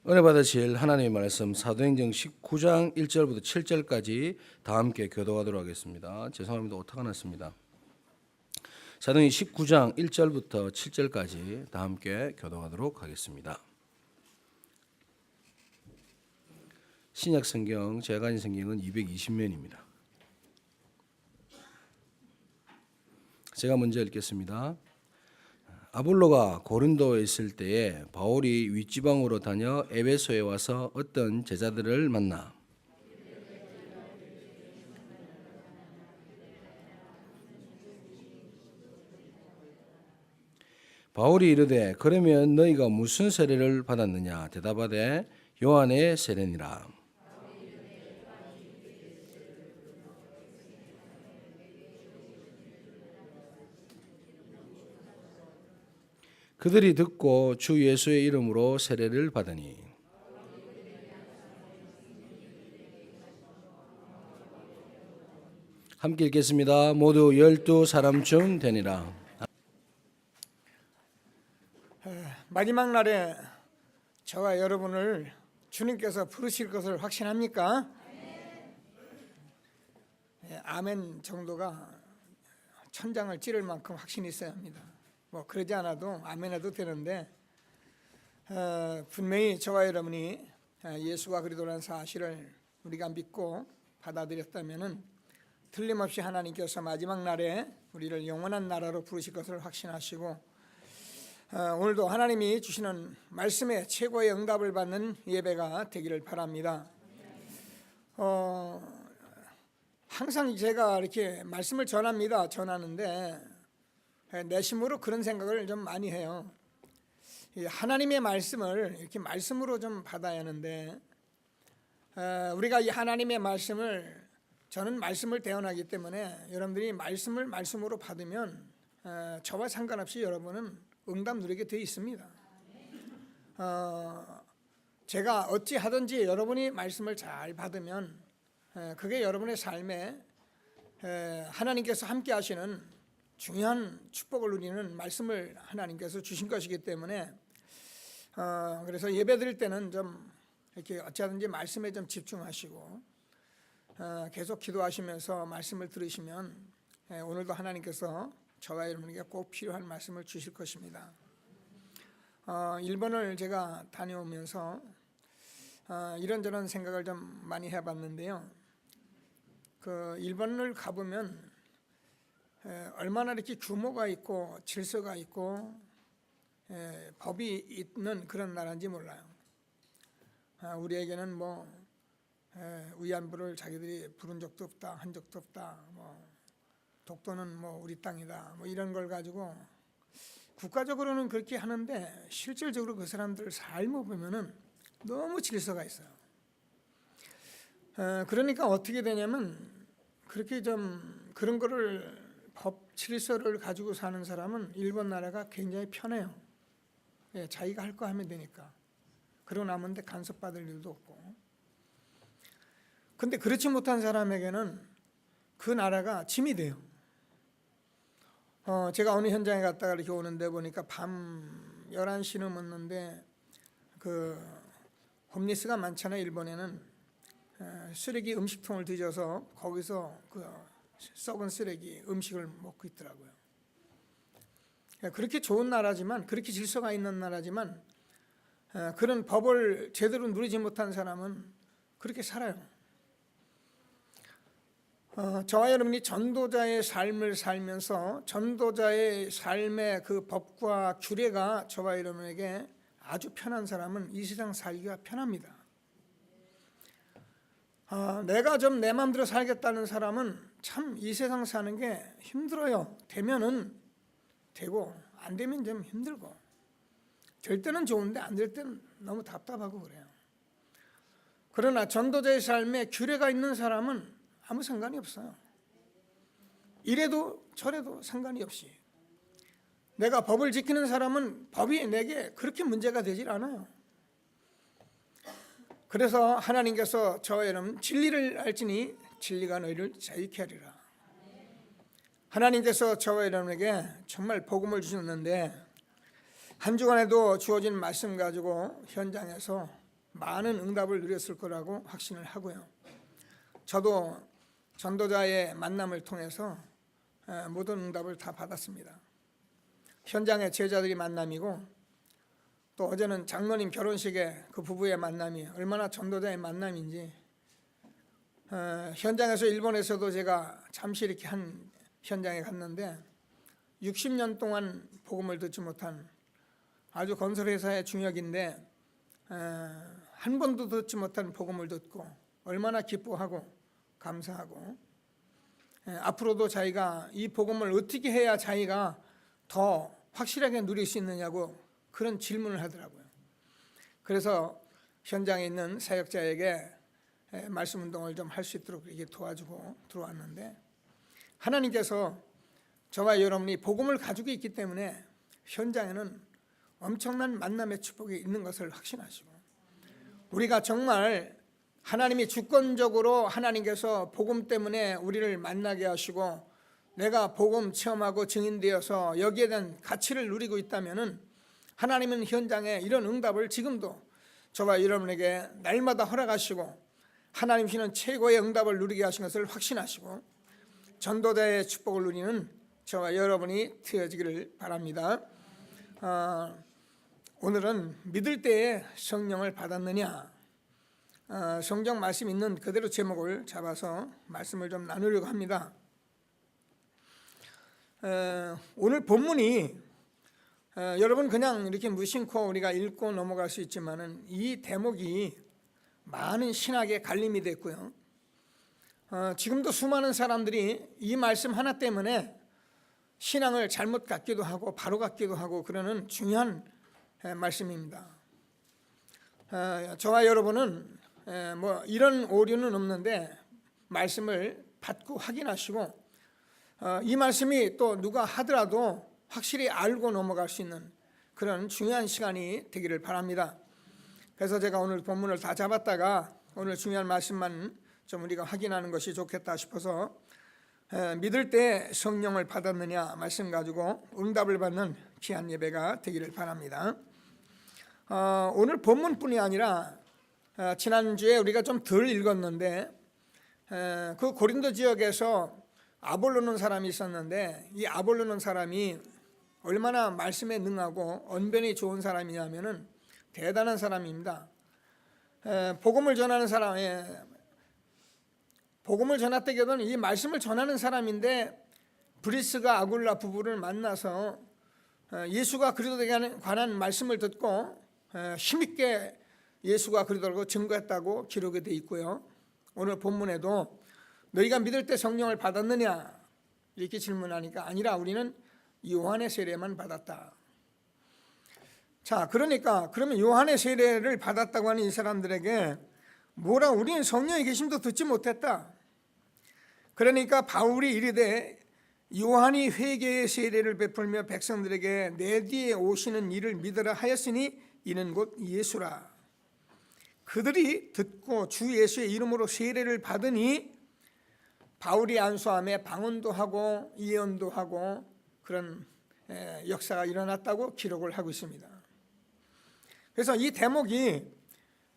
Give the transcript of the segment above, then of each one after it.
은혜 받으실 하나님의 말씀 사도행전 19장 1절부터 7절까지 다 함께 교도하도록 하겠습니다. 죄송합니다. 오타가 났습니다. 사도행전 19장 1절부터 7절까지 다 함께 교도하도록 하겠습니다. 신약 성경 제가 가진 성경은 220면입니다. 제가 먼저 읽겠습니다. 아볼로가 고린도에 있을 때에 바울이 윗지방으로 다녀 에베소에 와서 어떤 제자들을 만나 바울이 이르되 그러면 너희가 무슨 세례를 받았느냐 대답하되 요한의 세례니라. 그들이 듣고 주 예수의 이름으로 세례를 받으니 함께 읽겠습니다. 모두 12사람쯤 되니라. 마지막 날에 저와 여러분을 주님께서 부르실 것을 확신합니까? 아멘 정도가 천장을 찌를 만큼 확신이 있어야 합니다. 뭐 그러지 않아도 아멘해도 되는데 분명히 저와 여러분이 예수가 그리스도라는 사실을 우리가 믿고 받아들였다면은 틀림없이 하나님께서 마지막 날에 우리를 영원한 나라로 부르실 것을 확신하시고 오늘도 하나님이 주시는 말씀에 최고의 응답을 받는 예배가 되기를 바랍니다. 항상 제가 이렇게 말씀을 전하는데 내심으로 그런 생각을 좀 많이 해요. 하나님의 말씀을 이렇게 말씀으로 좀 받아야 하는데 우리가 이 하나님의 말씀을 저는 말씀을 대언하기 때문에 여러분들이 말씀을 말씀으로 받으면 저와 상관없이 여러분은 응답 누리게 되어 있습니다. 제가 어찌 하든지 여러분이 말씀을 잘 받으면 그게 여러분의 삶에 하나님께서 함께 하시는 중요한 축복을 누리는 말씀을 하나님께서 주신 것이기 때문에 그래서 예배 드릴 때는 좀 이렇게 어찌하든지 말씀에 좀 집중하시고 계속 기도하시면서 말씀을 들으시면 오늘도 하나님께서 저와 여러분에게 꼭 필요한 말씀을 주실 것입니다. 일본을 제가 다녀오면서 이런저런 생각을 좀 많이 해봤는데요. 그 일본을 가보면 얼마나 이렇게 규모가 있고 질서가 있고 법이 있는 그런 나라인지 몰라요. 우리에게는 뭐 위안부를 자기들이 부른 적도 없다, 한 적도 없다, 뭐 독도는 뭐 우리 땅이다, 뭐 이런 걸 가지고 국가적으로는 그렇게 하는데 실질적으로 그 사람들 삶을 보면은 너무 질서가 있어요. 그러니까 어떻게 되냐면 그렇게 좀 그런 거를 법 질서를 가지고 사는 사람은 일본 나라가 굉장히 편해요. 자기가 할 거 하면 되니까. 그러고 나면 간섭받을 일도 없고. 근데 그렇지 못한 사람에게는 그 나라가 짐이 돼요. 제가 어느 현장에 갔다가 이렇게 오는데 보니까 밤 11시 넘었는데 그 홈리스가 많잖아요. 일본에는 쓰레기 음식통을 뒤져서 거기서 그 썩은 쓰레기 음식을 먹고 있더라고요. 그렇게 좋은 나라지만 그렇게 질서가 있는 나라지만 그런 법을 제대로 누리지 못한 사람은 그렇게 살아요. 저와 여러분이 전도자의 삶을 살면서 전도자의 삶의 그 법과 규례가 저와 여러분에게 아주 편한 사람은 이 세상 살기가 편합니다. 내가 좀 내 마음대로 살겠다는 사람은 참 이 세상 사는 게 힘들어요. 되면은 되고 안 되면 좀 힘들고 될 때는 좋은데 안 될 때는 너무 답답하고 그래요. 그러나 전도자의 삶에 규례가 있는 사람은 아무 상관이 없어요. 이래도 저래도 상관이 없이 내가 법을 지키는 사람은 법이 내게 그렇게 문제가 되질 않아요. 그래서 하나님께서 저와 여러분 진리를 알지니 진리가 너희를 자유케 하리라. 하나님께서 저와 여러분에게 정말 복음을 주셨는데 한 주간에도 주어진 말씀 가지고 현장에서 많은 응답을 누렸을 거라고 확신을 하고요. 저도 전도자의 만남을 통해서 모든 응답을 다 받았습니다. 현장의 제자들이 만남이고, 또 어제는 장로님 결혼식에 그 부부의 만남이 얼마나 전도자의 만남인지, 현장에서 일본에서도 제가 잠시 이렇게 한 현장에 갔는데 60년 동안 복음을 듣지 못한 아주 건설회사의 중역인데 한 번도 듣지 못한 복음을 듣고 얼마나 기뻐하고 감사하고, 앞으로도 자기가 이 복음을 어떻게 해야 자기가 더 확실하게 누릴 수 있느냐고 그런 질문을 하더라고요. 그래서 현장에 있는 사역자에게 말씀 운동을 좀 할 수 있도록 이렇게 도와주고 들어왔는데, 하나님께서 저와 여러분이 복음을 가지고 있기 때문에 현장에는 엄청난 만남의 축복이 있는 것을 확신하시고, 우리가 정말 하나님이 주권적으로 하나님께서 복음 때문에 우리를 만나게 하시고 내가 복음 체험하고 증인되어서 여기에 대한 가치를 누리고 있다면은, 하나님은 현장에 이런 응답을 지금도 저와 여러분에게 날마다 허락하시고 하나님 주시는 최고의 응답을 누리게 하신 것을 확신하시고 전도자의 축복을 누리는 저와 여러분이 되어지기를 바랍니다. 오늘은 믿을 때에 성령을 받았느냐, 성경 말씀 있는 그대로 제목을 잡아서 말씀을 좀 나누려고 합니다. 오늘 본문이 여러분 그냥 이렇게 무심코 우리가 읽고 넘어갈 수 있지만은 이 대목이 많은 신학의 갈림이 됐고요. 지금도 수많은 사람들이 이 말씀 하나 때문에 신앙을 잘못 갖기도 하고 바로 갖기도 하고 그러는 중요한 말씀입니다. 저와 여러분은 뭐 이런 오류는 없는데 말씀을 받고 확인하시고, 이 말씀이 또 누가 하더라도 확실히 알고 넘어갈 수 있는 그런 중요한 시간이 되기를 바랍니다. 그래서 제가 오늘 본문을 다 잡았다가 오늘 중요한 말씀만 좀 우리가 확인하는 것이 좋겠다 싶어서 믿을 때 성령을 받았느냐 말씀 가지고 응답을 받는 귀한 예배가 되기를 바랍니다. 오늘 본문뿐이 아니라 지난주에 우리가 좀 덜 읽었는데 그 고린도 지역에서 아볼로는 사람이 있었는데, 이 아볼로는 사람이 얼마나 말씀에 능하고 언변이 좋은 사람이냐면은 대단한 사람입니다. 복음을 전하는 사람, 복음을 전하되거든 이 말씀을 전하는 사람인데, 브리스가 아굴라 부부를 만나서 예수가 그리스도에 관한 말씀을 듣고 힘있게 예수가 그리스도라고 증거했다고 기록이 되어 있고요. 오늘 본문에도 너희가 믿을 때 성령을 받았느냐 이렇게 질문하니까 아니라 우리는 요한의 세례만 받았다. 자, 그러니까 그러면 요한의 세례를 받았다고 하는 이 사람들에게 뭐라, 우리는 성령의 계심도 듣지 못했다. 그러니까 바울이 이르되 요한이 회개의 세례를 베풀며 백성들에게 내 뒤에 오시는 이를 믿으라 하였으니 이는 곧 예수라. 그들이 듣고 주 예수의 이름으로 세례를 받으니 바울이 안수함에 방언도 하고 예언도 하고 그런 역사가 일어났다고 기록을 하고 있습니다. 그래서 이 대목이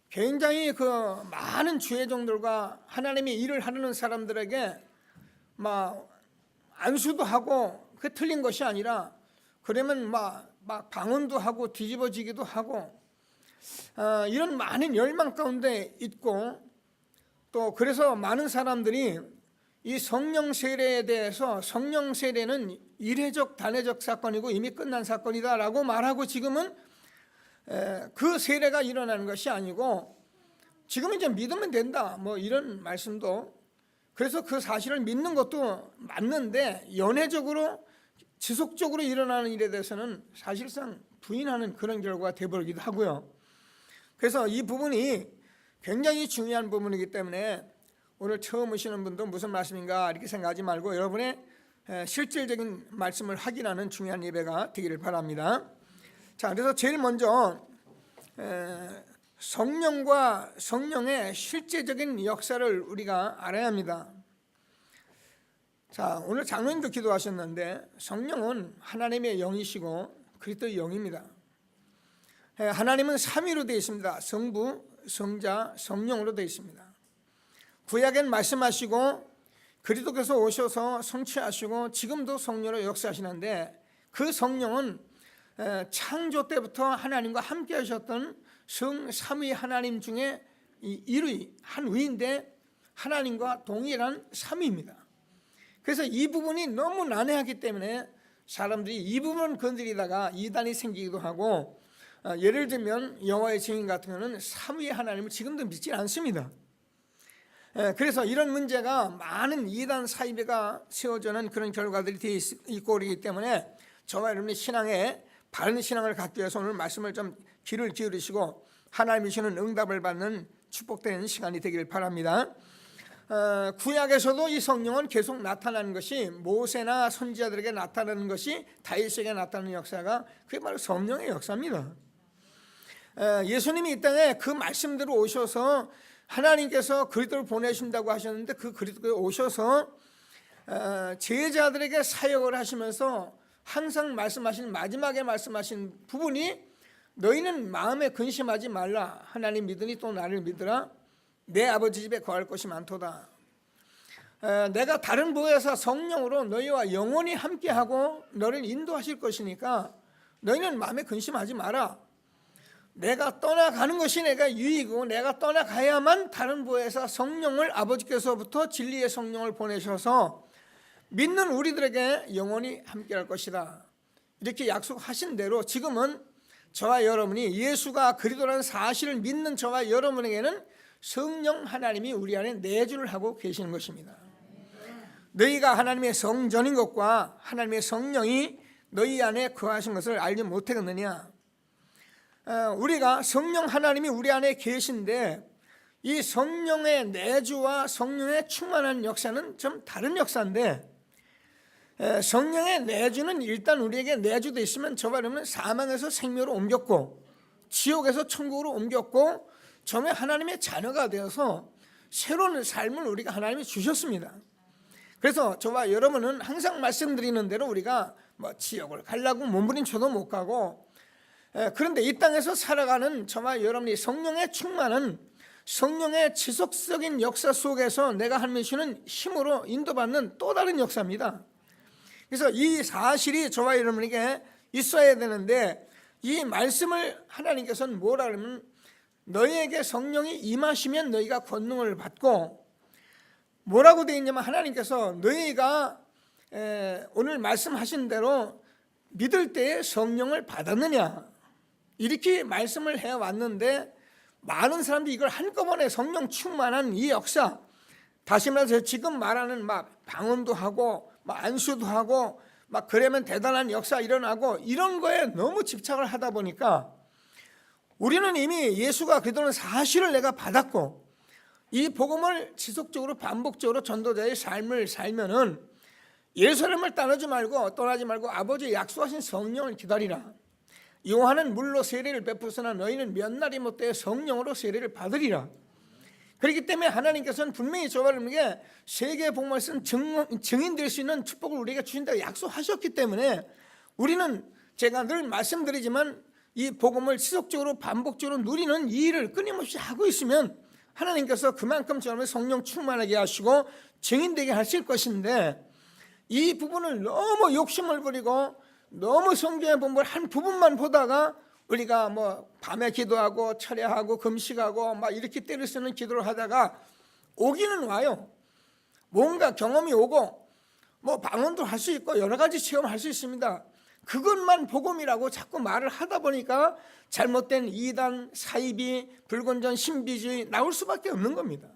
굉장히 그 많은 주의종들과 하나님의 일을 하려는 사람들에게 막 안수도 하고 그 틀린 것이 아니라, 그러면 막 방언도 하고 뒤집어지기도 하고 이런 많은 열망 가운데 있고, 또 그래서 많은 사람들이 이 성령 세례에 대해서 성령 세례는 이례적 단회적 사건이고 이미 끝난 사건이다라고 말하고, 지금은 그 세례가 일어나는 것이 아니고 지금은 이제 믿으면 된다 뭐 이런 말씀도, 그래서 그 사실을 믿는 것도 맞는데 연회적으로 지속적으로 일어나는 일에 대해서는 사실상 부인하는 그런 결과가 되어버리기도 하고요. 그래서 이 부분이 굉장히 중요한 부분이기 때문에 오늘 처음 오시는 분도 무슨 말씀인가 이렇게 생각하지 말고 여러분의 실질적인 말씀을 확인하는 중요한 예배가 되기를 바랍니다. 자, 그래서 제일 먼저 성령과 성령의 실제적인 역사를 우리가 알아야 합니다. 자, 오늘 장로님도 기도하셨는데 성령은 하나님의 영이시고 그리스도의 영입니다. 하나님은 삼위로 되어 있습니다. 성부, 성자, 성령으로 되어 있습니다. 구약엔 말씀하시고 그리스도께서 오셔서 성취하시고 지금도 성령으로 역사하시는데 그 성령은 창조 때부터 하나님과 함께 하셨던 성삼위 하나님 중에 한 위인데 하나님과 동일한 삼위입니다. 그래서 이 부분이 너무 난해하기 때문에 사람들이 이 부분 건드리다가 이단이 생기기도 하고, 예를 들면 여호와의 증인 같은 경우는 삼위 하나님을 지금도 믿지 않습니다. 그래서 이런 문제가 많은 이단 사이비가 세워지는 그런 결과들이 되어 있고 그러기 때문에 저와 여러분이 신앙에 바른 신앙을 갖기 위해서 오늘 말씀을 좀 귀를 기울이시고 하나님이 주시는 응답을 받는 축복되는 시간이 되기를 바랍니다. 구약에서도 이 성령은 계속 나타나는 것이 모세나 선지자들에게 나타나는 것이 다윗에게 나타나는 역사가 그게 바로 성령의 역사입니다. 예수님이 이 땅에 그 말씀대로 오셔서 하나님께서 그리스도를 보내신다고 하셨는데 그 그리스도에 오셔서 제자들에게 사역을 하시면서 항상 말씀하신 마지막에 말씀하신 부분이 너희는 마음에 근심하지 말라. 하나님 믿으니 또 나를 믿으라. 내 아버지 집에 거할 것이 많도다. 내가 다른 보혜사 성령으로 너희와 영원히 함께하고 너를 인도하실 것이니까 너희는 마음에 근심하지 마라. 내가 떠나가는 것이 내가 유익이고 내가 떠나가야만 다른 보혜사 성령을 아버지께서부터 진리의 성령을 보내셔서 믿는 우리들에게 영원히 함께할 것이다. 이렇게 약속하신 대로 지금은 저와 여러분이 예수가 그리스도라는 사실을 믿는 저와 여러분에게는 성령 하나님이 우리 안에 내주를 하고 계시는 것입니다. 너희가 하나님의 성전인 것과 하나님의 성령이 너희 안에 거하신 것을 알지 못하겠느냐. 우리가 성령 하나님이 우리 안에 계신데 이 성령의 내주와 성령의 충만한 역사는 좀 다른 역사인데, 성령의 내주는 일단 우리에게 내주되어 있으면 저와 여러분은 사망에서 생명으로 옮겼고 지옥에서 천국으로 옮겼고 처음에 하나님의 자녀가 되어서 새로운 삶을 우리가 하나님이 주셨습니다. 그래서 저와 여러분은 항상 말씀드리는 대로 우리가 지옥을 가려고 몸부림쳐도 못 가고, 그런데 이 땅에서 살아가는 저와 여러분이 성령의 충만은 성령의 지속적인 역사 속에서 내가 하나님이 주는 힘으로 인도받는 또 다른 역사입니다. 그래서 이 사실이 저와 여러분에게 있어야 되는데, 이 말씀을 하나님께서는 뭐라 그러면 너희에게 성령이 임하시면 너희가 권능을 받고, 뭐라고 되어 있냐면 하나님께서 너희가 오늘 말씀하신 대로 믿을 때에 성령을 받았느냐 이렇게 말씀을 해왔는데, 많은 사람들이 이걸 한꺼번에 성령 충만한 이 역사, 다시 말해서 지금 말하는 방언도 하고 안수도 하고 그러면 대단한 역사 일어나고 이런 거에 너무 집착을 하다 보니까 우리는 이미 예수가 그리스도는 사실을 내가 받았고 이 복음을 지속적으로 반복적으로 전도자의 삶을 살면은 예루살렘을 떠나지 말고 아버지의 약속하신 성령을 기다리라. 요한은 물로 세례를 베푸으나 너희는 몇 날이 못되어 성령으로 세례를 받으리라. 그렇기 때문에 하나님께서는 분명히 저와 여러분에게 세계 복음을 쓴 증인 될 수 있는 축복을 우리에게 주신다고 약속하셨기 때문에 우리는 제가 늘 말씀드리지만 이 복음을 지속적으로 반복적으로 누리는 이 일을 끊임없이 하고 있으면 하나님께서 그만큼 저를 성령 충만하게 하시고 증인되게 하실 것인데, 이 부분을 너무 욕심을 부리고 너무 성경의 본문을 한 부분만 보다가 우리가 밤에 기도하고 철야하고 금식하고 이렇게 때를 쓰는 기도를 하다가 오기는 와요. 뭔가 경험이 오고 방언도 할 수 있고 여러 가지 체험할 수 있습니다. 그것만 복음이라고 자꾸 말을 하다 보니까 잘못된 이단, 사이비, 불건전, 신비주의 나올 수밖에 없는 겁니다.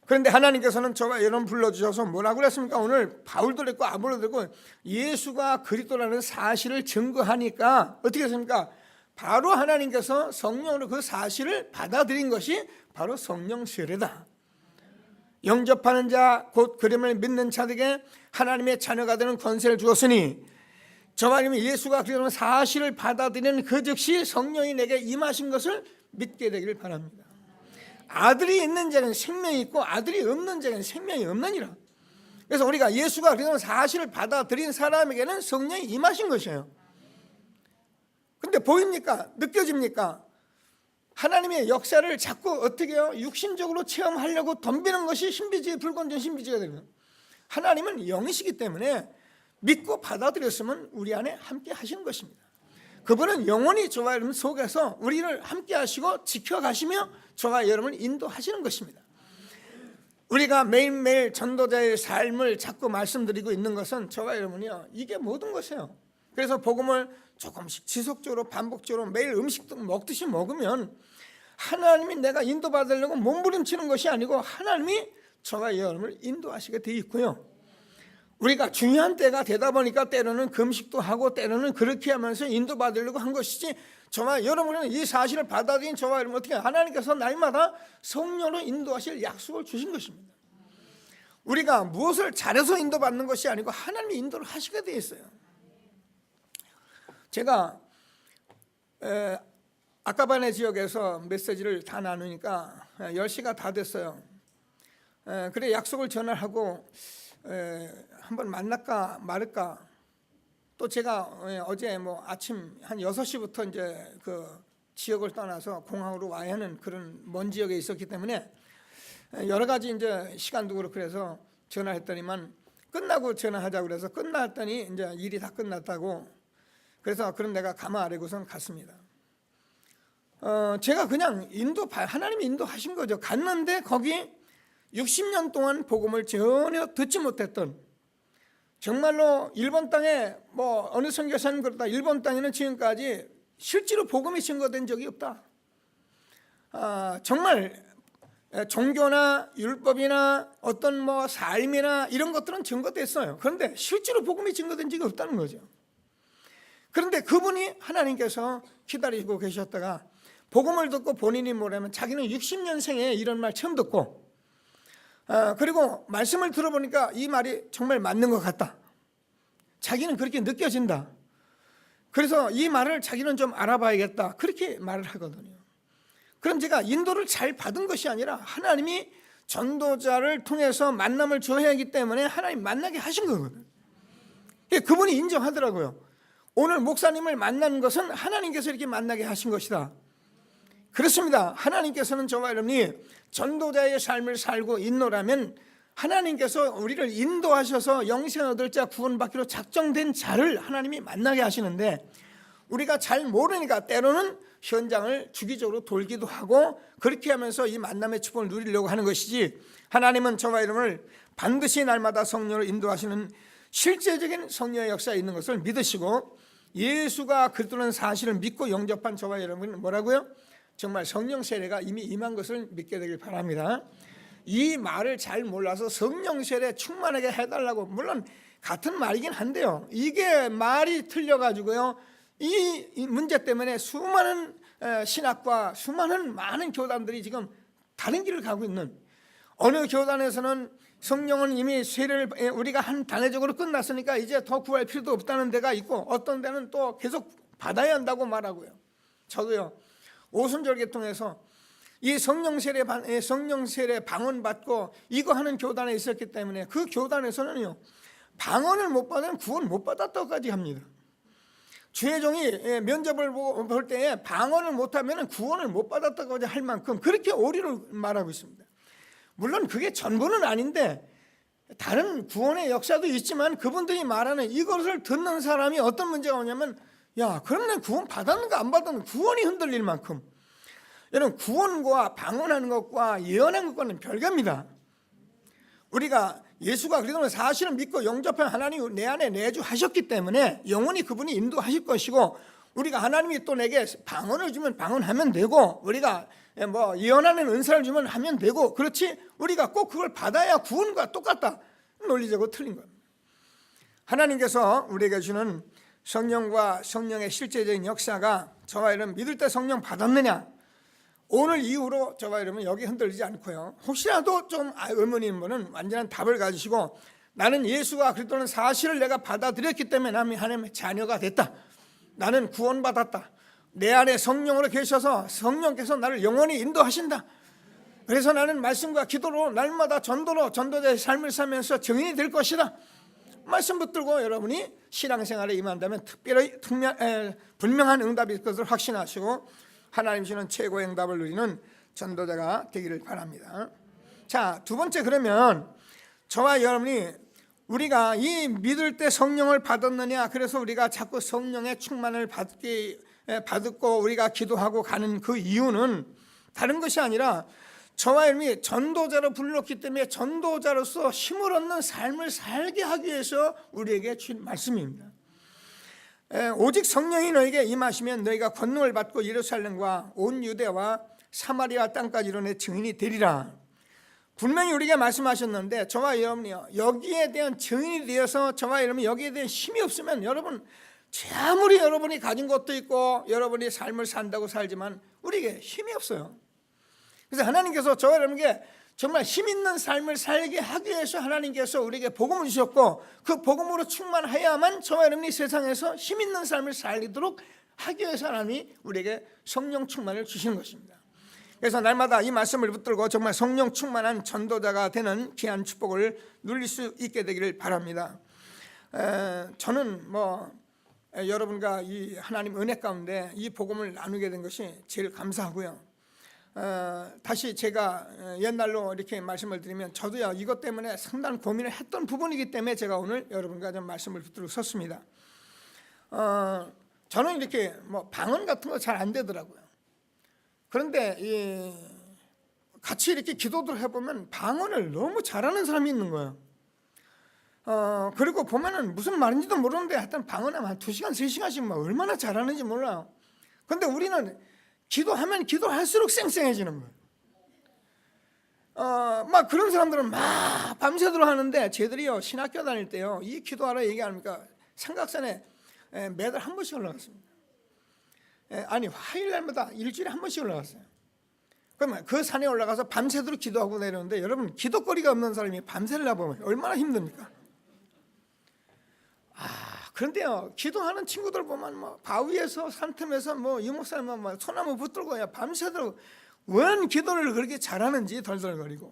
그런데 하나님께서는 저와 여러분 불러주셔서 뭐라고 그랬습니까? 오늘 바울도 그랬고 아볼로도 그랬고 예수가 그리스도라는 사실을 증거하니까 어떻게 했습니까? 바로 하나님께서 성령으로 그 사실을 받아들인 것이 바로 성령 세례다. 영접하는 자 곧 그림을 믿는 자들에게 하나님의 자녀가 되는 권세를 주었으니, 저와 여러분이 예수가 그리스도라는 사실을 받아들이는 그 즉시 성령이 내게 임하신 것을 믿게 되기를 바랍니다. 아들이 있는 자는 생명이 있고 아들이 없는 자는 생명이 없느니라. 그래서 우리가 예수가 그리스도라는 사실을 받아들인 사람에게는 성령이 임하신 것이에요. 근데 보입니까? 느껴집니까? 하나님의 역사를 자꾸 어떻게 해요? 육신적으로 체험하려고 덤비는 것이 신비주의, 불건전 신비주의가 되는 거예요. 하나님은 영이시기 때문에 믿고 받아들였으면 우리 안에 함께 하시는 것입니다. 그분은 영원히 저와 여러분 속에서 우리를 함께 하시고 지켜가시며 저와 여러분을 인도하시는 것입니다. 우리가 매일매일 전도자의 삶을 자꾸 말씀드리고 있는 것은 저와 여러분이요, 이게 모든 것이에요. 그래서 복음을 조금씩 지속적으로 반복적으로 매일 음식도 먹듯이 먹으면 하나님이 내가 인도받으려고 몸부림치는 것이 아니고 하나님이 저와 여러분을 인도하시게 되어 있고요. 우리가 중요한 때가 되다 보니까 때로는 금식도 하고 때로는 그렇게 하면서 인도받으려고 한 것이지, 저와 여러분은 이 사실을 받아들인 저와 여러분 어떻게 하나님께서 날마다 성령으로 인도하실 약속을 주신 것입니다. 우리가 무엇을 잘해서 인도받는 것이 아니고 하나님이 인도를 하시게 되어 있어요. 제가 아까바네 지역에서 메시지를 다 나누니까 10시가 다 됐어요. 그래 약속을 전화하고 한번 만날까 말을까. 또 제가 어제 뭐 아침 한 6시부터 이제 그 지역을 떠나서 공항으로 와야 하는 그런 먼 지역에 있었기 때문에 여러 가지 이제 시간도 그렇고 그래서 전화했더니만 끝나고 전화하자고 그래서 끝났더니 이제 일이 다 끝났다고. 그래서 그럼 내가 가만 아래고선 갔습니다. 제가 그냥 하나님이 인도하신 거죠. 갔는데 거기 60년 동안 복음을 전혀 듣지 못했던, 정말로 일본 땅에 뭐 어느 선교사님 그렇다, 일본 땅에는 지금까지 실제로 복음이 증거된 적이 없다. 정말 종교나 율법이나 어떤 뭐 삶이나 이런 것들은 증거됐어요. 그런데 실제로 복음이 증거된 적이 없다는 거죠. 그런데 그분이 하나님께서 기다리고 계셨다가 복음을 듣고 본인이 뭐라면 자기는 60년생에 이런 말 처음 듣고, 그리고 말씀을 들어보니까 이 말이 정말 맞는 것 같다. 자기는 그렇게 느껴진다. 그래서 이 말을 자기는 좀 알아봐야겠다. 그렇게 말을 하거든요. 그럼 제가 인도를 잘 받은 것이 아니라 하나님이 전도자를 통해서 만남을 줘야 하기 때문에 하나님 만나게 하신 거거든요. 그분이 인정하더라고요. 오늘 목사님을 만난 것은 하나님께서 이렇게 만나게 하신 것이다. 그렇습니다. 하나님께서는 저와 여러분이 전도자의 삶을 살고 있노라면 하나님께서 우리를 인도하셔서 영생 얻을 자 구원받기로 작정된 자를 하나님이 만나게 하시는데, 우리가 잘 모르니까 때로는 현장을 주기적으로 돌기도 하고 그렇게 하면서 이 만남의 축복을 누리려고 하는 것이지, 하나님은 저와 여러분을 반드시 날마다 성령으로 인도하시는 실제적인 성령의 역사에 있는 것을 믿으시고, 예수가 그리스도라는 사실을 믿고 영접한 저와 여러분은 뭐라고요? 정말 성령 세례가 이미 임한 것을 믿게 되길 바랍니다. 이 말을 잘 몰라서 성령 세례 충만하게 해달라고, 물론 같은 말이긴 한데요, 이게 말이 틀려가지고요, 이 문제 때문에 수많은 신학과 수많은 많은 교단들이 지금 다른 길을 가고 있는, 어느 교단에서는 성령은 이미 세례를 우리가 한 단회적으로 끝났으니까 이제 더 구할 필요도 없다는 데가 있고, 어떤 데는 또 계속 받아야 한다고 말하고요. 저도요, 오순절기 통해서 이 성령 세례 방언 받고 이거 하는 교단에 있었기 때문에 그 교단에서는요, 방언을 못 받으면 구원 못 받았다고까지 합니다. 주의 종이 면접을 볼 때에 방언을 못하면 구원을 못 받았다고 할 만큼 그렇게 오류를 말하고 있습니다. 물론 그게 전부는 아닌데 다른 구원의 역사도 있지만, 그분들이 말하는 이것을 듣는 사람이 어떤 문제가 오냐면, 야, 그럼 난 구원 받았는가 안 받았는가, 구원이 흔들릴 만큼. 여러분, 구원과 방언하는 것과 예언하는 것과는 별개입니다. 우리가 예수가 그리스도는 사실을 믿고 영접한 하나님이 내 안에 내주하셨기 때문에 영원히 그분이 인도하실 것이고, 우리가 하나님이 또 내게 방언을 주면 방언하면 되고, 우리가 뭐 예언하는 은사를 주면 하면 되고, 그렇지 우리가 꼭 그걸 받아야 구원과 똑같다, 논리적으로 틀린 겁니다. 하나님께서 우리에게 주는 성령과 성령의 실제적인 역사가, 저와 여러분 믿을 때 성령 받았느냐, 오늘 이후로 저와 여러분 여기 흔들리지 않고요, 혹시라도 좀 의문이 있는 분은 완전한 답을 가지시고, 나는 예수가 그리스도는 사실을 내가 받아들였기 때문에 나는 하나님의 자녀가 됐다, 나는 구원받았다, 내 안에 성령으로 계셔서 성령께서 나를 영원히 인도하신다, 그래서 나는 말씀과 기도로 날마다 전도자의 삶을 살면서 증인이 될 것이다, 말씀 붙들고 여러분이 신앙생활에 임한다면 특별히 분명한 응답이 있을 것을 확신하시고, 하나님 주시는 최고의 응답을 누리는 전도자가 되기를 바랍니다. 자, 두 번째, 그러면 저와 여러분이 우리가 이 믿을 때 성령을 받았느냐, 그래서 우리가 자꾸 성령의 충만을 받고 우리가 기도하고 가는 그 이유는 다른 것이 아니라 저와 여러분이 전도자로 불렀기 때문에 전도자로서 힘을 얻는 삶을 살게 하기 위해서 우리에게 주신 말씀입니다. 오직 성령이 너에게 임하시면 너희가 권능을 받고 예루살렘과 온 유대와 사마리아 땅까지 이르러 증인이 되리라. 분명히 우리에게 말씀하셨는데 저와 여러분이요, 여기에 대한 증인이 되어서 저와 여러분이 여기에 대한 힘이 없으면 여러분, 아무리 여러분이 가진 것도 있고 여러분이 삶을 산다고 살지만 우리에게 힘이 없어요. 그래서 하나님께서 저와 여러분에게 정말 힘 있는 삶을 살게 하기 위해서 하나님께서 우리에게 복음을 주셨고, 그 복음으로 충만해야만 저와 여러분이 세상에서 힘 있는 삶을 살도록 하기 위해서 하나님이 우리에게 성령 충만을 주시는 것입니다. 그래서 날마다 이 말씀을 붙들고 정말 성령 충만한 전도자가 되는 귀한 축복을 누릴 수 있게 되기를 바랍니다. 저는 여러분과 이 하나님 은혜 가운데 이 복음을 나누게 된 것이 제일 감사하고요. 다시 제가 옛날로 이렇게 말씀을 드리면 저도요, 이것 때문에 상당한 고민을 했던 부분이기 때문에 제가 오늘 여러분과 좀 말씀을 붙들고 섰습니다. 저는 이렇게 방언 같은 거 잘 안 되더라고요. 그런데 같이 이렇게 기도를 해보면 방언을 너무 잘하는 사람이 있는 거예요. 그리고 보면은 무슨 말인지도 모르는데 하여튼 방언하면 한 2시간, 3시간씩 얼마나 잘하는지 몰라요. 그런데 우리는 기도하면 기도할수록 쌩쌩해지는 거예요. 막 그런 사람들은 막 밤새도록 하는데 쟤들이요, 신학교 다닐 때요, 이 기도하라 얘기하니까 삼각산에 매달 한 번씩 올라갔습니다. 아니, 화요일 날마다 일주일에 한 번씩 올라갔어요. 그러면 그 산에 올라가서 밤새도록 기도하고 내려오는데 여러분, 기도거리가 없는 사람이 밤새려 보면 얼마나 힘듭니까? 그런데요, 기도하는 친구들 보면 바위에서 산틈에서 유목사님 소나무 붙들고 밤새도록 웬 기도를 그렇게 잘하는지 덜덜거리고.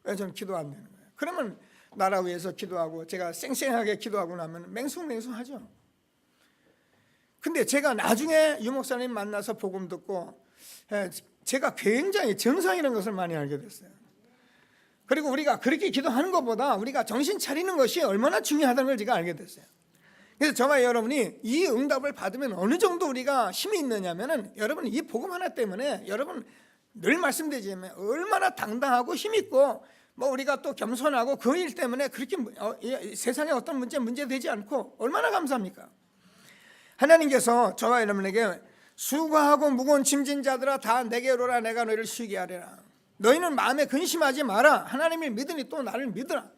왜 저는 기도 안 되는 거예요? 그러면 나라 위해서 기도하고 제가 쌩쌩하게 기도하고 나면 맹숭맹숭하죠. 근데 제가 나중에 유목사님 만나서 복음 듣고 제가 굉장히 정상이라는 것을 많이 알게 됐어요. 그리고 우리가 그렇게 기도하는 것보다 우리가 정신 차리는 것이 얼마나 중요하다는 걸 제가 알게 됐어요. 그래서 저와 여러분이 이 응답을 받으면 어느 정도 우리가 힘이 있느냐면은, 여러분 이 복음 하나 때문에 여러분 늘 말씀드리지만 얼마나 당당하고 힘 있고 우리가 또 겸손하고 그 일 때문에 그렇게 세상에 어떤 문제 되지 않고 얼마나 감사합니까? 하나님께서 저와 여러분에게 수고하고 무거운 짐진 자들아 다 내게 오라, 내가 너희를 쉬게 하리라. 너희는 마음에 근심하지 마라. 하나님을 믿으니 또 나를 믿으라.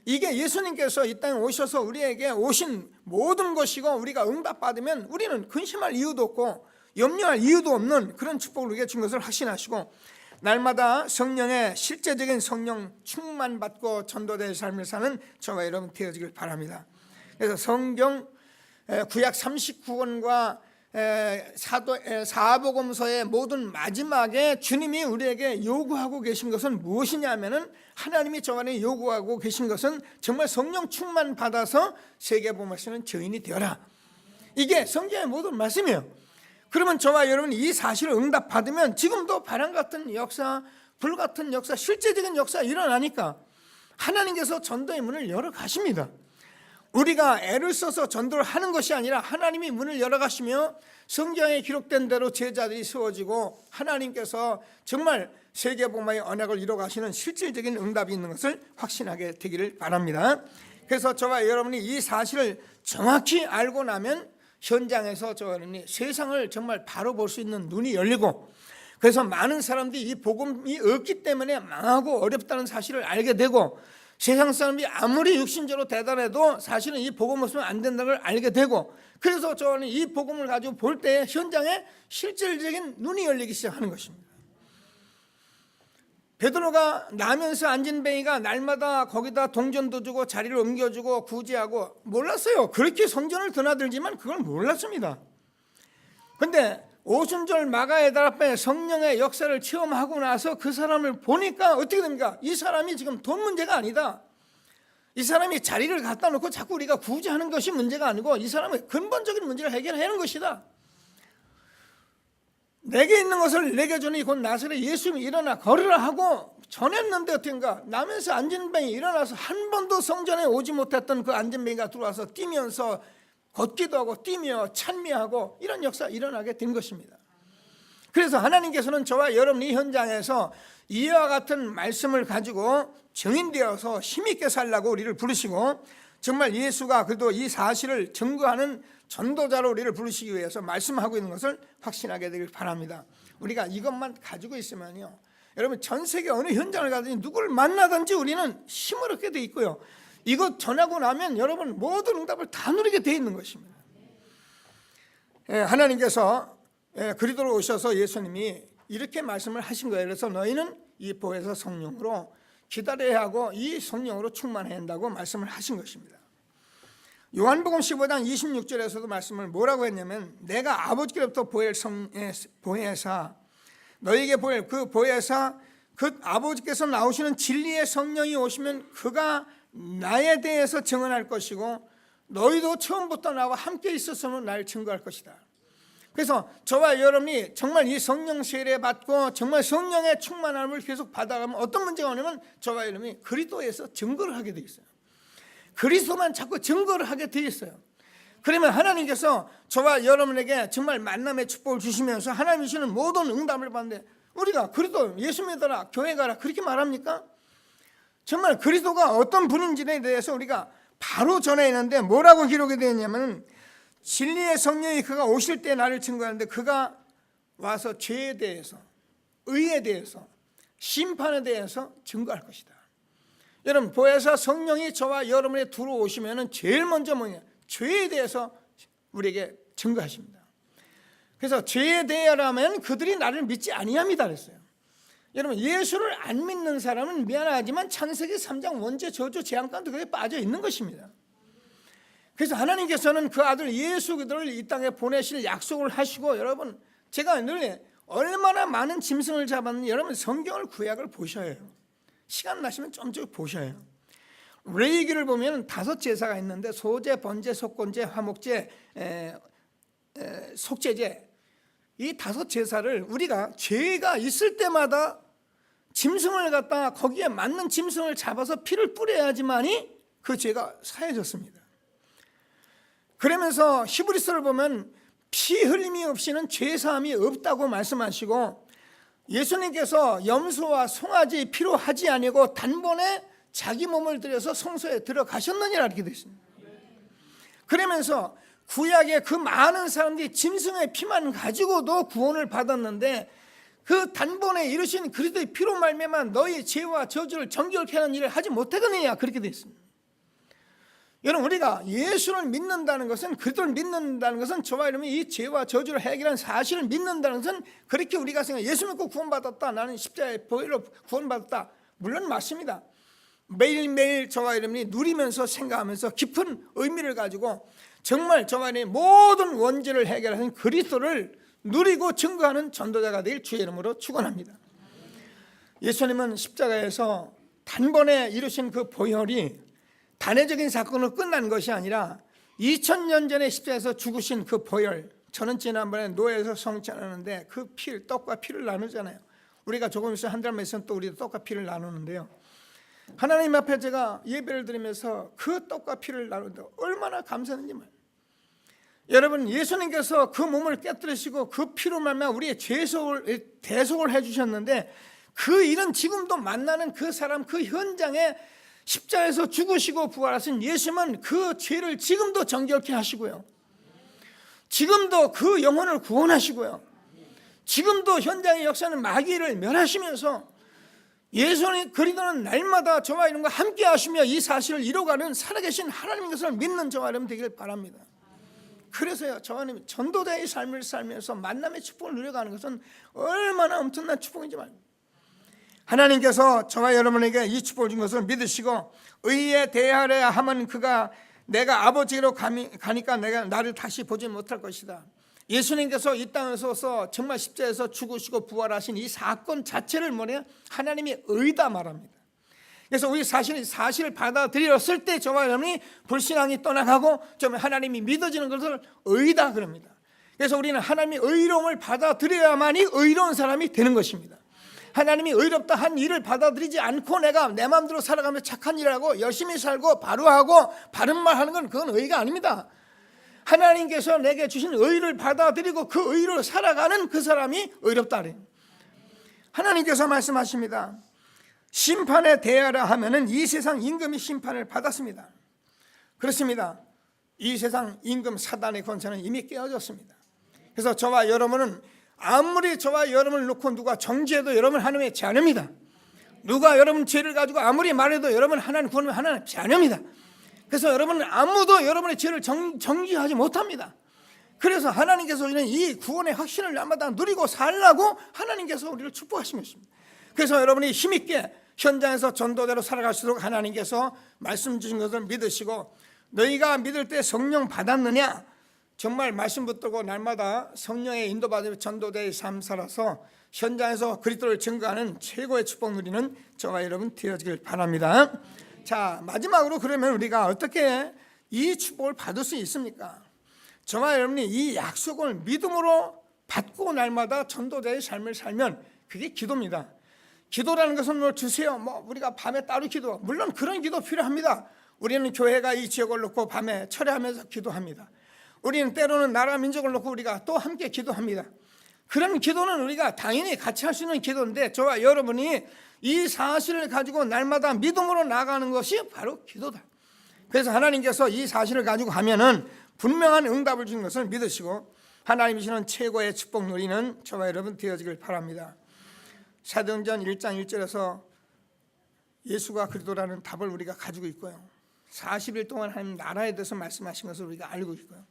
이게 예수님께서 이 땅에 오셔서 우리에게 오신 모든 것이고, 우리가 응답받으면 우리는 근심할 이유도 없고 염려할 이유도 없는 그런 축복을 우리에게 준 것을 확신하시고, 날마다 성령의 실제적인 성령 충만 받고 전도자의 삶을 사는 저와 여러분 되어지길 바랍니다. 그래서 성경 구약 39권과 사복음서의 모든 마지막에 주님이 우리에게 요구하고 계신 것은 무엇이냐 하면은, 하나님이 저간에 요구하고 계신 것은 정말 성령 충만 받아서 세계복음하시는 증인이 되어라. 이게 성경의 모든 말씀이에요. 그러면 저와 여러분이 이 사실을 응답받으면 지금도 바람 같은 역사, 불 같은 역사, 실제적인 역사가 일어나니까 하나님께서 전도의 문을 열어 가십니다. 우리가 애를 써서 전도를 하는 것이 아니라 하나님이 문을 열어가시며 성경에 기록된 대로 제자들이 세워지고 하나님께서 정말 세계복음화의 언약을 이뤄가시는 실질적인 응답이 있는 것을 확신하게 되기를 바랍니다. 그래서 저와 여러분이 이 사실을 정확히 알고 나면 현장에서 저는 세상을 정말 바로 볼 수 있는 눈이 열리고, 그래서 많은 사람들이 이 복음이 없기 때문에 망하고 어렵다는 사실을 알게 되고, 세상 사람이 아무리 육신적으로 대단해도 사실은 이 복음 없으면 안 된다는 걸 알게 되고, 그래서 저는 이 복음을 가지고 볼 때 현장에 실질적인 눈이 열리기 시작하는 것입니다. 베드로가 나면서 앉은 뱅이가 날마다 거기다 동전도 주고 자리를 옮겨주고 구제하고, 몰랐어요. 그렇게 성전을 드나들지만 그걸 몰랐습니다. 그런데 오순절 마가에달 앞에 성령의 역사를 체험하고 나서 그 사람을 보니까 어떻게 됩니까? 이 사람이 지금 돈 문제가 아니다. 이 사람이 자리를 갖다 놓고 자꾸 우리가 구제하는 것이 문제가 아니고 이 사람의 근본적인 문제를 해결하는 것이다. 내게 있는 것을 내게 주니 곧 나사렛 예수님이 일어나 걸으라 하고 전했는데 어떻게인가 나면서 안진뱅이 일어나서 한 번도 성전에 오지 못했던 그 안진뱅이가 들어와서 뛰면서 걷기도 하고 뛰며 찬미하고 이런 역사가 일어나게 된 것입니다. 그래서 하나님께서는 저와 여러분이 현장에서 이와 같은 말씀을 가지고 증인되어서 힘있게 살라고 우리를 부르시고 정말 예수가 그래도 이 사실을 증거하는 전도자로 우리를 부르시기 위해서 말씀하고 있는 것을 확신하게 되길 바랍니다. 우리가 이것만 가지고 있으면요, 여러분 전 세계 어느 현장을 가든지 누구를 만나든지 우리는 힘을 얻게 돼 있고요, 이것 전하고 나면 여러분 모든 응답을 다 누리게 돼 있는 것입니다. 하나님께서 그리스도로 오셔서 예수님이 이렇게 말씀을 하신 거예요. 그래서 너희는 이 보혜사 성령으로 기다려야 하고 이 성령으로 충만해야 한다고 말씀을 하신 것입니다. 요한복음 15장 26절에서도 말씀을 뭐라고 했냐면 내가 아버지께로부터 보혜사 너희에게 보낼 그 보혜사 그 아버지께서 나오시는 진리의 성령이 오시면 그가 나에 대해서 증언할 것이고 너희도 처음부터 나와 함께 있었으면 나를 증거할 것이다. 그래서 저와 여러분이 정말 이 성령 세례 받고 정말 성령의 충만함을 계속 받아가면 어떤 문제가 오냐면 저와 여러분이 그리스도에서 증거를 하게 돼 있어요. 그리스도만 자꾸 증거를 하게 돼 있어요. 그러면 하나님께서 저와 여러분에게 정말 만남의 축복을 주시면서 하나님이 주시는 모든 응답을 받는데 우리가 그리스도 예수 믿어라 교회 가라 그렇게 말합니까? 정말 그리스도가 어떤 분인지에 대해서 우리가 바로 전해 있는데 뭐라고 기록이 되어 있냐면 진리의 성령이 그가 오실 때 나를 증거하는데 그가 와서 죄에 대해서 의에 대해서 심판에 대해서 증거할 것이다. 여러분 보혜사 성령이 저와 여러분에 들어오시면 제일 먼저 뭐냐, 죄에 대해서 우리에게 증거하십니다. 그래서 죄에 대하라면 그들이 나를 믿지 아니합니다 그랬어요. 여러분 예수를 안 믿는 사람은 미안하지만 창세기 3장 원죄 저주 재앙 가운데 그게 빠져 있는 것입니다. 그래서 하나님께서는 그 아들 예수 그리스도를 이 땅에 보내실 약속을 하시고 여러분 제가 늘 얼마나 많은 짐승을 잡았는지 여러분 성경을 구약을 보셔야 해요. 시간 나시면 좀씩 보셔야 해요. 레위기를 보면 5 제사가 있는데 소제, 번제, 속건제, 화목제, 속죄제 이 5 제사를 우리가 죄가 있을 때마다 짐승을 갖다가 거기에 맞는 짐승을 잡아서 피를 뿌려야지만이 그 죄가 사해졌습니다. 그러면서 히브리서를 보면 피 흘림이 없이는 죄 사함이 없다고 말씀하시고 예수님께서 염소와 송아지 피로 하지 아니고 단번에 자기 몸을 들여서 성소에 들어가셨느니라 이렇게 되어 있습니다. 그러면서 구약의 그 많은 사람들이 짐승의 피만 가지고도 구원을 받았는데 그 단번에 이르신 그리스도의 피로 말미암아 너희 죄와 저주를 정결케 하는 일을 하지 못하겠느냐 그렇게 되어 있습니다. 여러분 우리가 예수를 믿는다는 것은 그리스도를 믿는다는 것은 저와 여러분이 이 죄와 저주를 해결한 사실을 믿는다는 것은 그렇게 우리가 생각해 예수 믿고 구원받았다 나는 십자가의 보혈로 구원받았다 물론 맞습니다. 매일매일 저와 여러분이 누리면서 생각하면서 깊은 의미를 가지고 정말 저와 여러분이 모든 원죄를 해결하는 그리스도를 누리고 증거하는 전도자가 될 주의 이름으로 축원합니다. 예수님은 십자가에서 단번에 이루신 그 보혈이 단회적인 사건으로 끝난 것이 아니라 2000년 전에 십자가에서 죽으신 그 보혈 저는 지난번에 노예에서 성찬하는데 그 피, 떡과 피를 나누잖아요. 우리가 조금 있으면 한 달만 있으면 또 우리도 떡과 피를 나누는데요. 하나님 앞에 제가 예배를 드리면서 그 떡과 피를 나누는데 얼마나 감사했는지 말이에요. 여러분 예수님께서 그 몸을 깨뜨리시고 그 피로 말미암아 우리의 대속을 해주셨는데 그 일은 지금도 만나는 그 사람 그 현장에 십자가에서 죽으시고 부활하신 예수님은 그 죄를 지금도 정결케 하시고요, 지금도 그 영혼을 구원하시고요, 지금도 현장의 역사는 마귀를 멸하시면서 예수님 그리스도는 날마다 저와 여러분과 함께 하시며 이 사실을 이루어가는 살아계신 하나님 것을 믿는 저와 여러분 되길 바랍니다. 그래서요 저와 여러분 전도자의 삶을 살면서 만남의 축복을 누려가는 것은 얼마나 엄청난 축복인지 말입니다. 하나님께서 저와 여러분에게 이 축복을 준 것을 믿으시고 의에 대하려 하면 그가 내가 아버지로 가니까 내가 나를 다시 보지 못할 것이다. 예수님께서 이 땅에서 정말 십자가에서 죽으시고 부활하신 이 사건 자체를 뭐냐 하나님이 의다 말합니다. 그래서 우리 사실을 받아들였을 때 저와 여러분이 불신앙이 떠나가고 좀 하나님이 믿어지는 것을 의다 그럽니다. 그래서 우리는 하나님의 의로움을 받아들여야만이 의로운 사람이 되는 것입니다. 하나님이 의롭다 한 일을 받아들이지 않고 내가 내 마음대로 살아가며 착한 일을 하고 열심히 살고 바로 하고 바른 말 하는 건 그건 의가 아닙니다. 하나님께서 내게 주신 의를 받아들이고 그 의로 살아가는 그 사람이 의롭다. 하나님께서 말씀하십니다. 심판에 대하라 하면은 이 세상 임금이 심판을 받았습니다. 그렇습니다. 이 세상 임금 사단의 권세는 이미 깨어졌습니다. 그래서 저와 여러분은 아무리 저와 여러분을 놓고 누가 정죄해도 여러분 하나님의 자녀입니다. 누가 여러분 죄를 가지고 아무리 말해도 여러분 하나님 구원은 하나님의 자녀입니다. 그래서 여러분은 아무도 여러분의 죄를 정죄하지 못합니다. 그래서 하나님께서 우리는 이 구원의 확신을 날마다 누리고 살라고 하나님께서 우리를 축복하신 것입니다. 그래서 여러분이 힘있게 현장에서 전도대로 살아갈수록 하나님께서 말씀 주신 것을 믿으시고, 너희가 믿을 때 성령 받았느냐? 정말 말씀 붙들고 날마다 성령의 인도받으며 전도대의 삶 살아서 현장에서 그리스도를 증거하는 최고의 축복 누리는 저와 여러분 되어지길 바랍니다. 자, 마지막으로 그러면 우리가 어떻게 이 축복을 받을 수 있습니까? 저와 여러분이 이 약속을 믿음으로 받고 날마다 전도자의 삶을 살면 그게 기도입니다. 기도라는 것은 뭐 주세요, 뭐 우리가 밤에 따로 기도, 물론 그런 기도 필요합니다. 우리는 교회가 이 지역을 놓고 밤에 철회하면서 기도합니다. 우리는 때로는 나라 민족을 놓고 우리가 또 함께 기도합니다. 그런 기도는 우리가 당연히 같이 할 수 있는 기도인데, 저와 여러분이 이 사실을 가지고 날마다 믿음으로 나가는 것이 바로 기도다. 그래서 하나님께서 이 사실을 가지고 하면은 분명한 응답을 주는 것을 믿으시고 하나님이 주시는 최고의 축복 누리는 저와 여러분 되어지길 바랍니다. 사도행전 1장 1절에서 예수가 그리스도라는 답을 우리가 가지고 있고요, 40일 동안 하나님 나라에 대해서 말씀하신 것을 우리가 알고 있고요,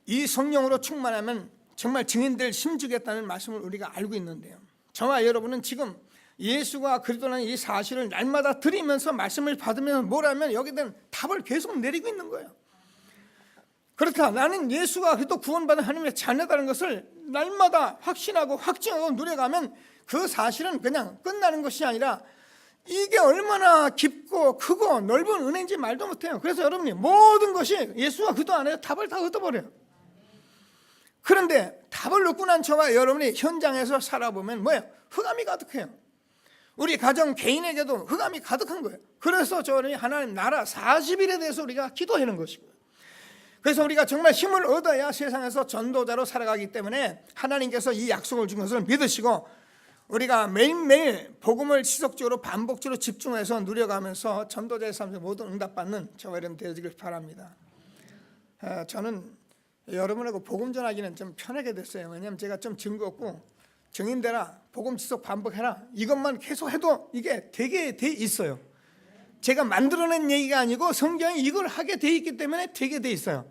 이 성령으로 충만하면 정말 증인들 힘주겠다는 말씀을 우리가 알고 있는데요, 저와 여러분은 지금 예수가 그리스도라는 이 사실을 날마다 들으면서 말씀을 받으면서 뭐라면 여기에 대한 답을 계속 내리고 있는 거예요. 그렇다, 나는 예수가 그리스도 구원받은 하나님의 자녀다는 것을 날마다 확신하고 확증하고 누려가면 그 사실은 그냥 끝나는 것이 아니라 이게 얼마나 깊고 크고 넓은 은혜인지 말도 못해요. 그래서 여러분이 모든 것이 예수가 그리스도 안에 답을 다 얻어버려요. 그런데 답을 얻고 난 저와 여러분이 현장에서 살아보면 뭐예요? 흑암이 가득해요. 우리 가정 개인에게도 흑암이 가득한 거예요. 그래서 저는 하나님 나라 40일에 대해서 우리가 기도하는 것이고요. 그래서 우리가 정말 힘을 얻어야 세상에서 전도자로 살아가기 때문에 하나님께서 이 약속을 준 것을 믿으시고 우리가 매일매일 복음을 지속적으로 반복적으로 집중해서 누려가면서 전도자의 삶에서 모든 응답받는 저와 여러분 되어지길 바랍니다. 저는 여러분하고 복음 전하기는 좀 편하게 됐어요. 왜냐하면 제가 좀 증거없고 증인되라, 복음 지속 반복해라, 이것만 계속 해도 이게 되게 돼 있어요. 제가 만들어낸 얘기가 아니고 성경이 이걸 하게 돼 있기 때문에 되게 돼 있어요.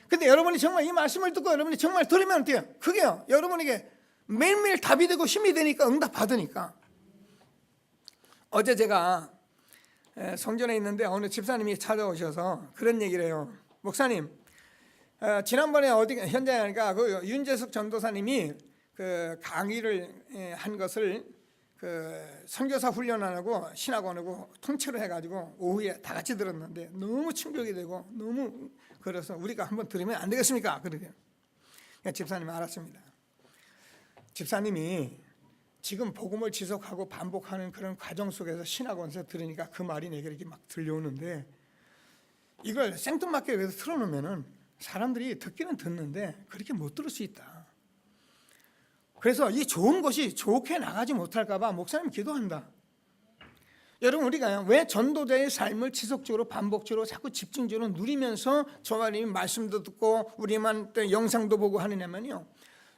근데 여러분이 정말 이 말씀을 듣고 여러분이 정말 들으면 어때요? 그게요, 여러분에게 매일매일 답이 되고 힘이 되니까, 응답 받으니까. 어제 제가 성전에 있는데 어느 집사님이 찾아오셔서 그런 얘기를 해요. 목사님, 지난번에 어디 현장에 가니까 그 윤재석 전도사님이 그 강의를 한 것을 그 선교사 훈련하고 신학원하고 통째로 해가지고 오후에 다 같이 들었는데 너무 충격이 되고 너무 그래서 우리가 한번 들으면 안 되겠습니까? 그러게요. 집사님 알았습니다. 집사님이 지금 복음을 지속하고 반복하는 그런 과정 속에서 신학원에서 들으니까 그 말이 내게 이렇게 막 들려오는데, 이걸 생뚱맞게 여기서 틀어놓으면은 사람들이 듣기는 듣는데 그렇게 못 들을 수 있다. 그래서 이 좋은 것이 좋게 나가지 못할까 봐 목사님 기도한다. 여러분, 우리가 왜 전도자의 삶을 지속적으로 반복적으로 자꾸 집중적으로 누리면서 저와 여러분이 말씀도 듣고 우리만 영상도 보고 하느냐면요,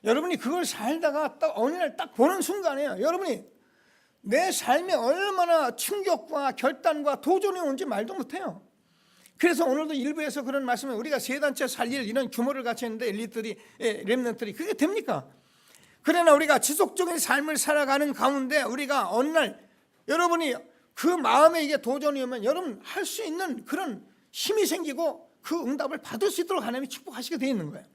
여러분이 그걸 살다가 딱 어느 날 딱 보는 순간에요, 여러분이 내 삶에 얼마나 충격과 결단과 도전이 온지 말도 못해요. 그래서 오늘도 일부에서 그런 말씀을, 우리가 세 단체 살릴 이런 규모를 갖춰 있는데 렘넌트들이 그게 됩니까? 그러나 우리가 지속적인 삶을 살아가는 가운데 우리가 어느 날 여러분이 그 마음에 이게 도전이 오면 여러분 할 수 있는 그런 힘이 생기고 그 응답을 받을 수 있도록 하나님이 축복하시게 되어 있는 거예요.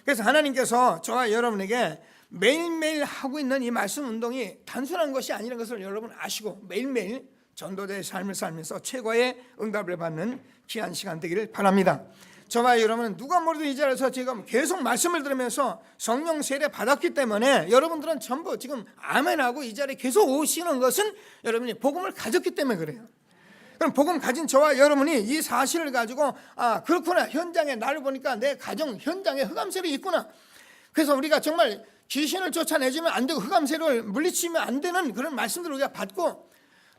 그래서 하나님께서 저와 여러분에게 매일매일 하고 있는 이 말씀 운동이 단순한 것이 아니라는 것을 여러분 아시고 매일매일 전도자의 삶을 살면서 최고의 응답을 받는 귀한 시간 되기를 바랍니다. 저와 여러분은 누가 뭐래도 이 자리에서 지금 계속 말씀을 들으면서 성령 세례 받았기 때문에 여러분들은 전부 지금 아멘하고 이 자리에 계속 오시는 것은 여러분이 복음을 가졌기 때문에 그래요. 그럼 복음 가진 저와 여러분이 이 사실을 가지고 아 그렇구나, 현장에 나를 보니까 내 가정 현장에 흑암세력이 있구나. 그래서 우리가 정말 귀신을 쫓아내주면 안 되고 흑암세력을 물리치면 안 되는 그런 말씀들을 우리가 받고,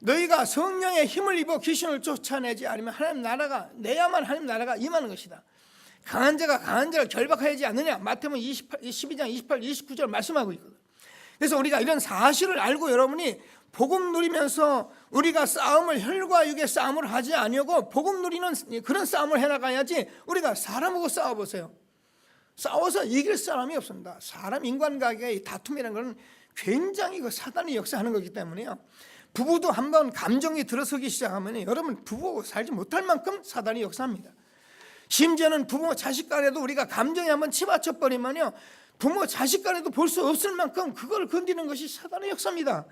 너희가 성령의 힘을 입어 귀신을 쫓아내지 않으면 하나님 나라가 내야만 하나님 나라가 임하는 것이다. 강한 자가 강한 자를 결박하지 않느냐, 마태복음 12장 28, 29절 말씀하고 있거든. 그래서 우리가 이런 사실을 알고 여러분이 복음 누리면서 우리가 싸움을 혈과 육의 싸움을 하지 아니하고 복음 누리는 그런 싸움을 해나가야지. 우리가 사람하고 싸워보세요. 싸워서 이길 사람이 없습니다. 사람 인간관계의 다툼이라는 것은 굉장히 그 사단이 역사하는 거기 때문에요. 부부도 한번 감정이 들어서기 시작하면 여러분 부부하고 살지 못할 만큼 사단이 역사합니다. 심지어는 부모 자식 간에도 우리가 감정이 한번 치받쳐 버리면요, 부모 자식 간에도 볼 수 없을 만큼 그걸 건드리는 것이 사단의 역사입니다.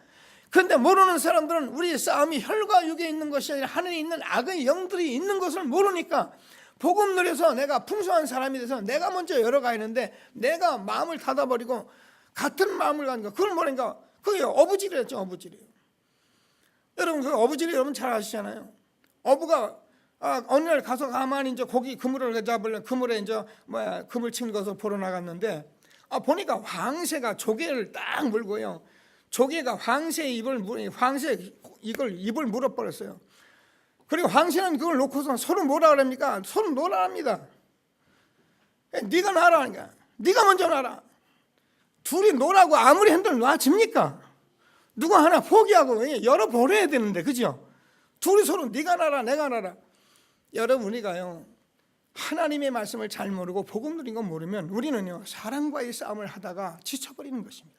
그런데 모르는 사람들은 우리 싸움이 혈과 육에 있는 것이 아니라 하늘에 있는 악의 영들이 있는 것을 모르니까 복음 누려서 내가 풍성한 사람이 돼서 내가 먼저 열어가 있는데 내가 마음을 닫아버리고 같은 마음을 가니까 그걸 뭐라니까, 그게 어부질이었죠. 어부질이에요. 여러분 그 어부질 여러분 잘 아시잖아요. 어부가 어느 날 가서 가만히 이제 고기 그물을 잡으려 그물에 이제 그물 친 것을 보러 나갔는데 보니까 황새가 조개를 딱 물고요. 조개가 황새 입을 물어버렸어요. 그리고 황새는 그걸 놓고서 서로 뭐라 그럽니까? 서로 놀아합니다. 네가 놔라 하니까 네가 먼저 놔라. 둘이 놀라고 아무리 핸들 놔집니까? 누가 하나 포기하고 열어버려야 되는데, 그죠? 둘이 서로 네가 놔라 내가 놔라. 여러분 우리가요 하나님의 말씀을 잘 모르고 복음 누린 거 모르면 우리는요 사람과의 싸움을 하다가 지쳐버리는 것입니다.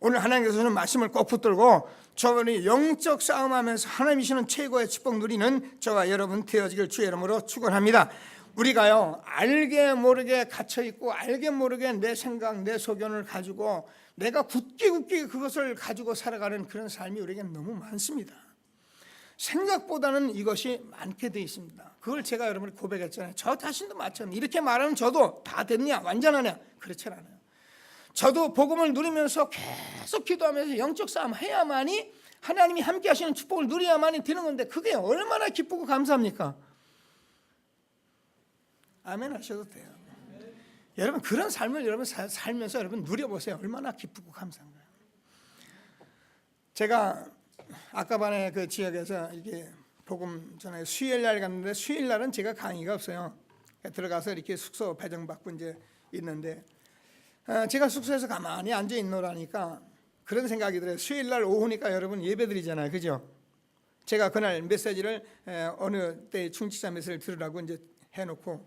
오늘 하나님께서는 말씀을 꼭 붙들고 저번에 영적 싸움하면서 하나님이 주시는 최고의 축복 누리는 저와 여러분 되어지길 주의 이름으로 축원합니다. 우리가요 알게 모르게 갇혀있고 알게 모르게 내 생각 내 소견을 가지고 내가 굳게 그것을 가지고 살아가는 그런 삶이 우리에게 너무 많습니다. 생각보다는 이것이 많게 되어 있습니다. 그걸 제가 여러분이 고백했잖아요. 저 자신도 마찬가지. 이렇게 말하면 저도 다 됐냐 완전하냐, 그렇지 않아요. 저도 복음을 누리면서 계속 기도하면서 영적 싸움 해야만이 하나님이 함께 하시는 축복을 누려야만이 되는 건데 그게 얼마나 기쁘고 감사합니까? 아멘 하셔도 돼요. 여러분 그런 삶을 여러분 살면서 여러분 누려보세요. 얼마나 기쁘고 감사한가요? 제가 아까 반에 그 지역에서 이게 복음 전에 수요일날 갔는데 수요일날은 제가 강의가 없어요. 들어가서 이렇게 숙소 배정받고 이제 있는데 제가 숙소에서 가만히 앉아 있노라니까 그런 생각이 들어요. 수요일날 오후니까 여러분 예배드리잖아요, 그죠? 제가 그날 메시지를 어느 때 충치자 메시지를 들으라고 이제 해놓고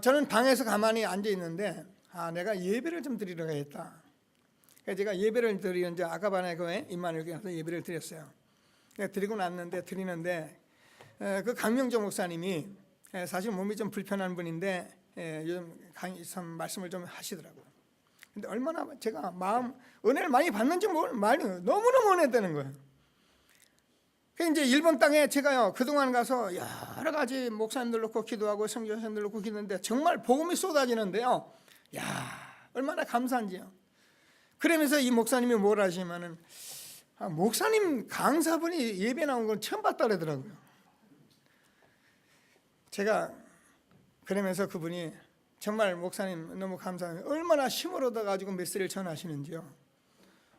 저는 방에서 가만히 앉아 있는데 내가 예배를 좀 드리러 가야겠다. 그래서 제가 예배를 드리는데 아까 반에 그 임마누엘 교회에서 예배를 드렸어요. 드리고 났는데 드리는데 그 강명조 목사님이 사실 몸이 좀 불편한 분인데 요즘 강의선 말씀을 좀 하시더라고요. 근데 얼마나 제가 은혜를 많이 받는지 많이 너무너무 은혜되는 거예요. 그 이제 일본 땅에 제가요 그동안 가서 여러 가지 목사님들 놓고 기도하고 선교사님들 놓고 기도했는데 정말 복음이 쏟아지는데요. 야 얼마나 감사한지요. 그러면서 이 목사님이 뭘 하시면은 목사님 강사분이 예배 나온 건 처음 봤다 그러더라고요. 제가 그러면서 그분이 정말 목사님 너무 감사해요. 얼마나 힘을 얻어가지고 메시지를 전하시는지요.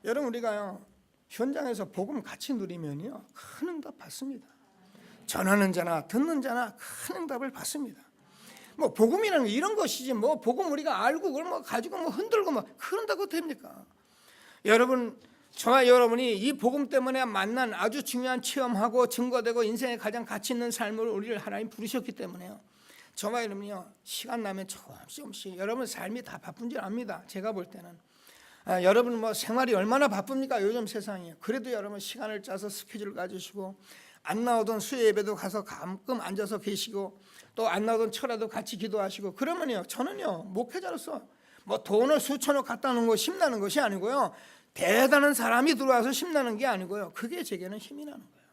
여러분 우리가요 현장에서 복음 같이 누리면요 큰 응답 받습니다. 전하는 자나 듣는 자나 큰 응답을 받습니다. 뭐 복음이라는 게 이런 것이지 뭐 복음 우리가 알고 그걸 뭐 가지고 뭐 흔들고 뭐 그런다고 됩니까? 여러분 저와 여러분이 이 복음 때문에 만난 아주 중요한 체험하고 증거되고 인생에 가장 가치 있는 삶을 우리를 하나님 부르셨기 때문에요. 저와 여러분이요 시간 나면 조금씩 여러분 삶이 다 바쁜 줄 압니다. 제가 볼 때는 여러분 뭐 생활이 얼마나 바쁩니까 요즘 세상이. 그래도 여러분 시간을 짜서 스케줄을 가지시고 안 나오던 수요 예배도 가서 가끔 앉아서 계시고 또 안 나오던 철야도 같이 기도하시고 그러면요 저는요 목회자로서 뭐 돈을 수천억 갖다 놓은 거 힘나는 것이 아니고요 대단한 사람이 들어와서 힘나는 게 아니고요 그게 제게는 힘이 나는 거예요.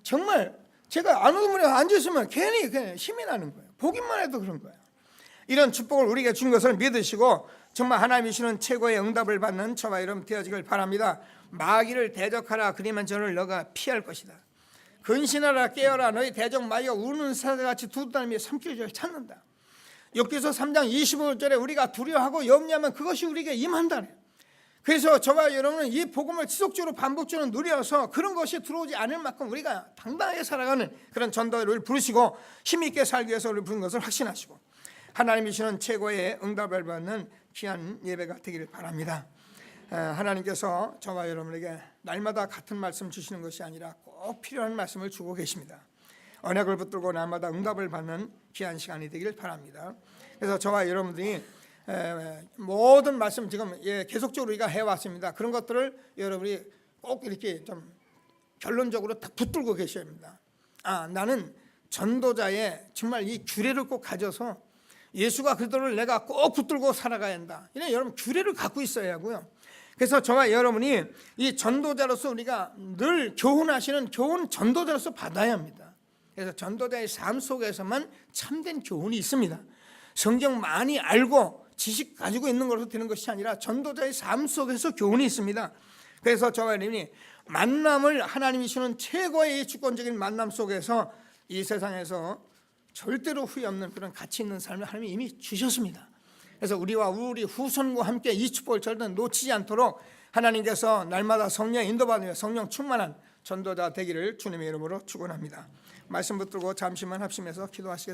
정말 제가 안 오는 분에 앉아있으면 괜히 힘이 나는 거예요. 보기만 해도 그런 거예요. 이런 축복을 우리에게 준 것을 믿으시고 정말 하나님이 주시는 최고의 응답을 받는 저와 여러분 되어지길 바랍니다. 마귀를 대적하라, 그리면 저를 너가 피할 것이다. 근신하라, 깨어라, 너희 대적 마귀가 우는 사자같이 두 사람이 삼킬 줄을 찾는다. 욥기서 3장 25절에 우리가 두려워하고 염려하면 그것이 우리에게 임한다네. 그래서 저와 여러분은 이 복음을 지속적으로 반복적으로 누려서 그런 것이 들어오지 않을 만큼 우리가 당당하게 살아가는 그런 전도를 부르시고 힘있게 살기 위해서 우리 부른 것을 확신하시고 하나님이 주시는 최고의 응답을 받는 귀한 예배가 되기를 바랍니다. 하나님께서 저와 여러분에게 날마다 같은 말씀 주시는 것이 아니라 꼭 필요한 말씀을 주고 계십니다. 언약을 붙들고 날마다 응답을 받는 귀한 시간이 되기를 바랍니다. 그래서 저와 여러분들이 모든 말씀 지금 계속적으로 우리가 해왔습니다. 그런 것들을 여러분이 꼭 이렇게 좀 결론적으로 딱 붙들고 계셔야 합니다. 나는 전도자의 정말 이 규례를 꼭 가져서 예수가 그들을 내가 꼭 붙들고 살아가야 한다. 이런 여러분 규례를 갖고 있어야 하고요. 그래서 저와 여러분이 이 전도자로서 우리가 늘 교훈하시는 교훈 전도자로서 받아야 합니다. 그래서 전도자의 삶 속에서만 참된 교훈이 있습니다. 성경 많이 알고 지식 가지고 있는 것으로 되는 것이 아니라 전도자의 삶 속에서 교훈이 있습니다. 그래서 저와 여러분이 만남을 하나님이 주는 최고의 주권적인 만남 속에서 이 세상에서 절대로 후회 없는 그런 가치 있는 삶을 하나님이 이미 주셨습니다. 그래서 우리와 우리 후손과 함께 이 축복을 절대 놓치지 않도록 하나님께서 날마다 성령 인도받으며 성령 충만한 전도자 되기를 주님의 이름으로 축원합니다. 말씀 붙들고 잠시만 합심해서 기도하시겠습니다.